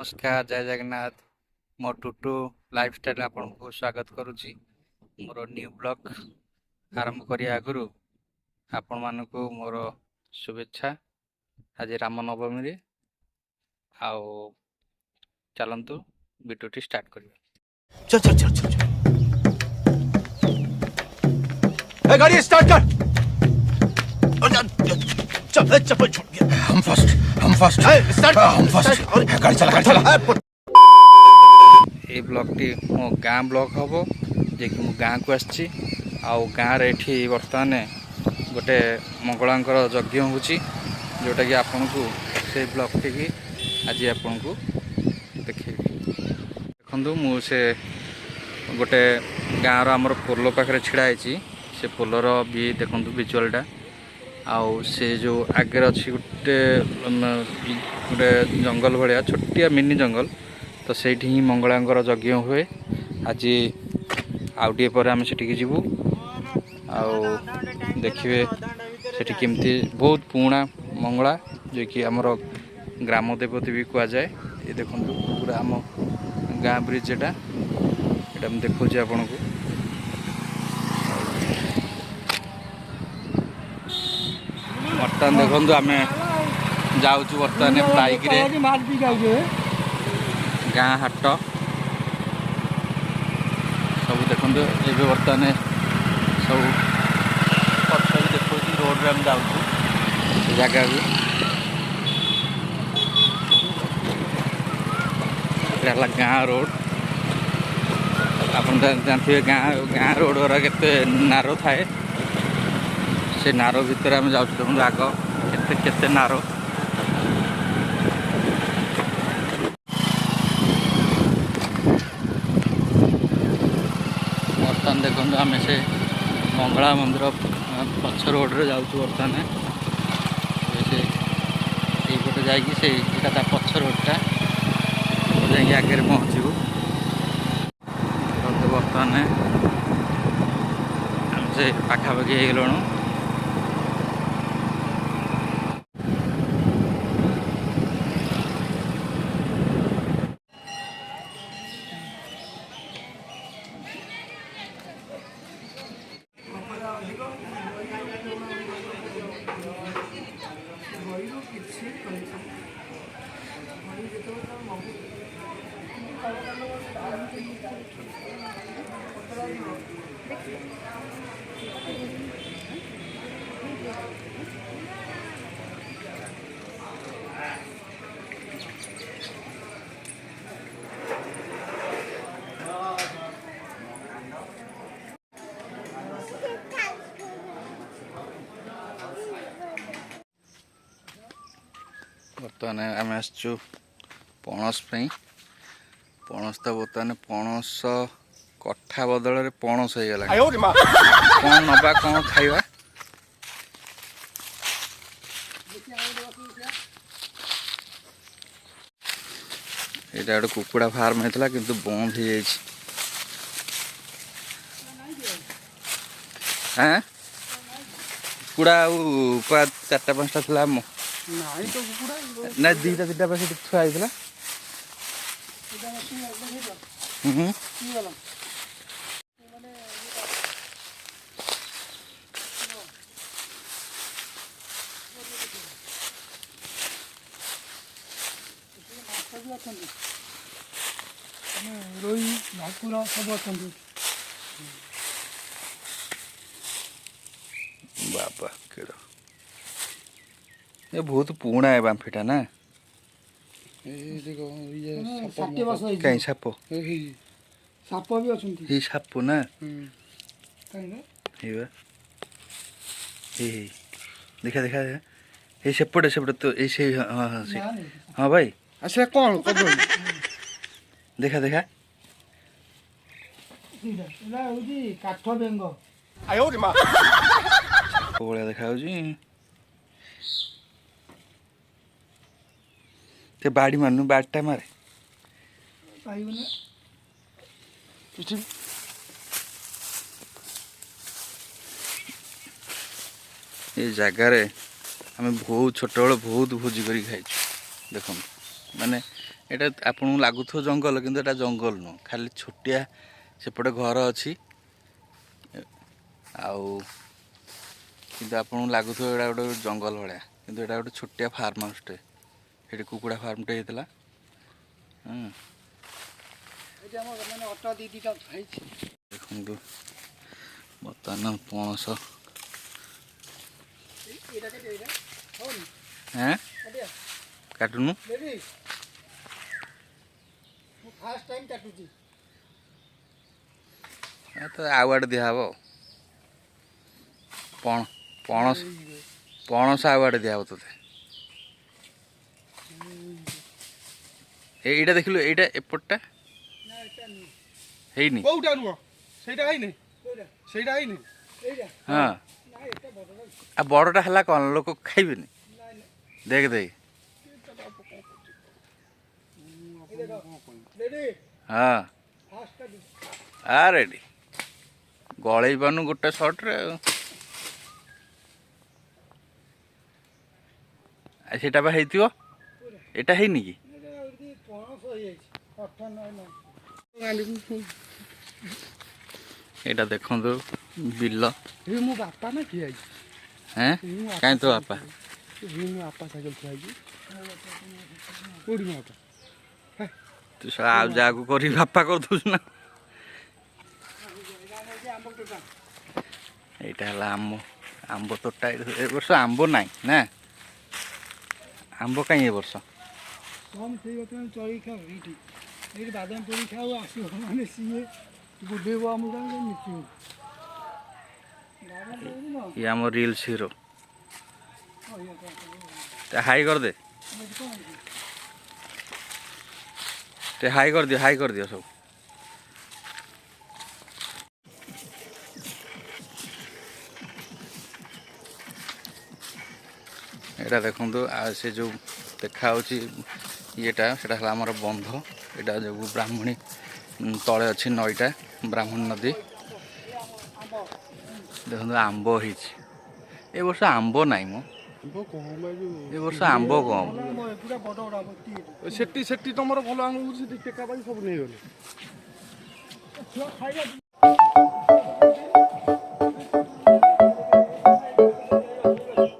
नमस्कार जय जगन्नाथ मो टुटू लाइफस्टाइल आपको स्वागत करुच्ची मोर न्यू ब्लॉग आरंभ करिया आगु आपण मानक मोर शुभेच्छा आज रामनवमी रे आओ चलतु वीडियोटी स्टार्ट करिया। चल चल चल चल ए गाड़ी स्टार्ट कर। चल चप्पल छोड़ गया। हम फर्स्ट स्टार्ट हम फर्स्ट गाड़ी चला ये ब्लॉगटी मो गाँ ब्लॉग हम जे कि मो गाँ को आसी आउ गाँ रे एठी वर्तमान गोटे मंगलांकर यज्ञ होची जोटा कि आपन को से ब्लॉग टी आज आपन को देखेबी। देखंतु मु से गोटे गाँव आमर पोलो पाखे छिड़ा है से पोलर भी देखंतु विजुअलटा आउ से जो आगे अच्छी गोटे गोटे जंगल भाया छोटिया मिनी जंगल तो सेठी ही मंगलांकर यज्ञ हुए। आज आउटे पर आम सेठी जीवु आउ देखिए सेठी केमती बहुत पुराना मंगला जो कि आमर ग्राम देवती भी कह जाए। ये देखो पूरा आम गाँ ब्रिज एटा देखा आपन को बर्तमान देखो आम जाऊँ बर्तमान बाइक रे गाँ हाट सब देखो ये बर्तमान सब पक्ष भी देखो रोड रे हम जाऊँ जगह भी गाँ रोड आप जानते गाँ रोड गुरा केते नारो थाए से नारो भितर आम जाऊँ देखो आग केते केते नारो बर्तमान देखो आम से मंगला मंदिर पछ रोड रे जाऊँ बर्तमान से यहीपटे जा पछ रोडटा जा आगे पहुँचू बर्तमान आम से पाखापाखि हो गलु। बर्तमान आम आसचु पणस पणस तो बर्तमान पणस कठा बदल पणस हो गला कौन नबा कौन खाइबा यहाँ गोटे कुकुड़ा फार्म होता किंतु बंद हो जाए। हाँ कुकुड़ा चार्टा पाँचटा था ना दीटा तीटा पास थुआ होता रोही भाकुर सब अच्छा बाबा केड़ ये बहुत पुराना है बांफीटा ना कहीं साप साप भी अच्छा ये साप ना देखा देखा ये सेपटे सेपटे तो ऐसे हाँ हाँ से हाँ भाई अच्छा कौन देखा देखा काठ बेंग भलिया देखा ते बाड़ी मारनु बाड़टा मारे ये जगार आम बहुत छोट बेल बहुत भोजी कर खाई देख माने ଏଇଟା ଆପଣଙ୍କୁ ଲାଗୁଥିବ ଜଙ୍ଗଲ କିନ୍ତୁ ଏଇଟା ଜଙ୍ଗଲ ନୁହଁ ଖାଲି ଛୋଟିଆ ସେପଟେ ଘର ଅଛି ଆଉ କିନ୍ତୁ ଆପଣଙ୍କୁ ଲାଗୁଥିବ ଏଇଟା ଗୋଟେ ଜଙ୍ଗଲ ଭଳିଆ କିନ୍ତୁ ଏଇଟା ଗୋଟେ ଛୋଟିଆ ଫାର୍ମ ହାଉସଟେ ସେଠି କୁକୁଡ଼ା ଫାର୍ମଟେ ହେଇଥିଲା। ଏଠି ଆମର ମାନେ ଅଟା ଦିଟା ହେଇଛି। ଦେଖନ୍ତୁ ବର୍ତ୍ତମାନ ପଣସ ଏଇଟା କେତେ ଏଇଟା ହଉନି ହେଁ କାଟିଆ କାଟୁନୁ ଦେବି ମୁଁ ଫାର୍ଷ୍ଟ ଟାଇମ୍ କାଟୁଛି। ତ ଆଉ ଆଡ଼େ ଦିଆହବ ପଣସ ପଣସ ଆଉ ଆଡ଼େ ଦିଆହବ ତୋତେ। ଏଇଟା ଦେଖିଲୁ ଏଇଟା ଏପଟଟା ନା ଏଟା ନୁହଁ। ହେଇନି କୋଉଟା ନୁହଁ ସେଇଟା ହେଇନି କୋଉଟା ସେଇଟା ହେଇନି ଏଇଟା ହଁ ନା ଏଟା ବଡଟା ଆଉ ବଡ଼ଟା ହେଲା କ'ଣ ଲୋକ ଖାଇବେନି ନାଇଁ ଦେଖ ଦେଖ ରେଡି ହଁ ଫାର୍ଷ୍ଟ କାଟୁଛି। ଆ ରେଡ଼ି ଗଳେଇ ପାରୁନୁ ଗୋଟେ ସଟ୍ରେ ଆଉ ସେଇଟା ବା ହେଇଥିବ ଏଇଟା ହେଇନି କି ପଣସ ହେଇଯାଇଛି ଅଠା ନହେଲେ ଏଇଟା ଦେଖନ୍ତୁ ବିଲ ଏ ମୋ ବାପା ନା ଠିଆ ହେଇଛି। ହେଁ କାହିଁ ତୋ ବାପା ମୋ ବାପା ସାଇକେଲ ଠିଆ ହେଇଛି। କୋଉଠି ମୋ ବାପା ତୁ ଶଳା ଆଉ ଯାହାକୁ କରି ବାପା କରିଦେଉଛୁ ନା। ଏଇଟା ହେଲା ଆମ୍ବ ତୋଟା ଏ ବର୍ଷ ଆମ୍ବ ନାହିଁ ନା ଆମ୍ବ କାହିଁ ଏ ବର୍ଷ କମ୍ ସେଇ ବର୍ତ୍ତମାନ ଚଳିକି ଖାଉ ଏଇଠି ଏଇଠି ବାଦାମ ପୋଡ଼ି ଖାଉ ଆସିବ ମାନେ ସିଏ ବୁଧେଇବ ଆମକୁ ଆମେ ମିଶିବୁ ବାଦାମ ପୋଡ଼ି ନ ଇଏ ଆମ ରିଲ୍ସ ହିରୋ ତେ ହାଇ କରିଦେ ତେ ହାଇ କରିଦିଅ ସବୁ। ଏଇଟା ଦେଖନ୍ତୁ ଆଉ ସେ ଯେଉଁ ଦେଖାହେଉଛି ଇଏଟା ସେଟା ହେଲା ଆମର ବନ୍ଧ ଏଇଟା ଯେଉଁ ବ୍ରାହ୍ମଣୀ ତଳେ ଅଛି ନଈଟା ବ୍ରାହ୍ମଣୀ ନଦୀ। ଦେଖନ୍ତୁ ଆମ୍ବ ହେଇଛି ଏ ବର୍ଷ ଆମ୍ବ ନାହିଁ ମ ଏ ବର୍ଷ ଆମ୍ବ କମ୍। ପୁରା ବଡ଼ ବଡ଼ ସେଠି ତମର ଭଲ ଆଙ୍ଗୁଠି ସେଠି ଟେକା ପାଇ ସବୁ ନେଇଗଲେ। ଛୁଆ ଖାଇବା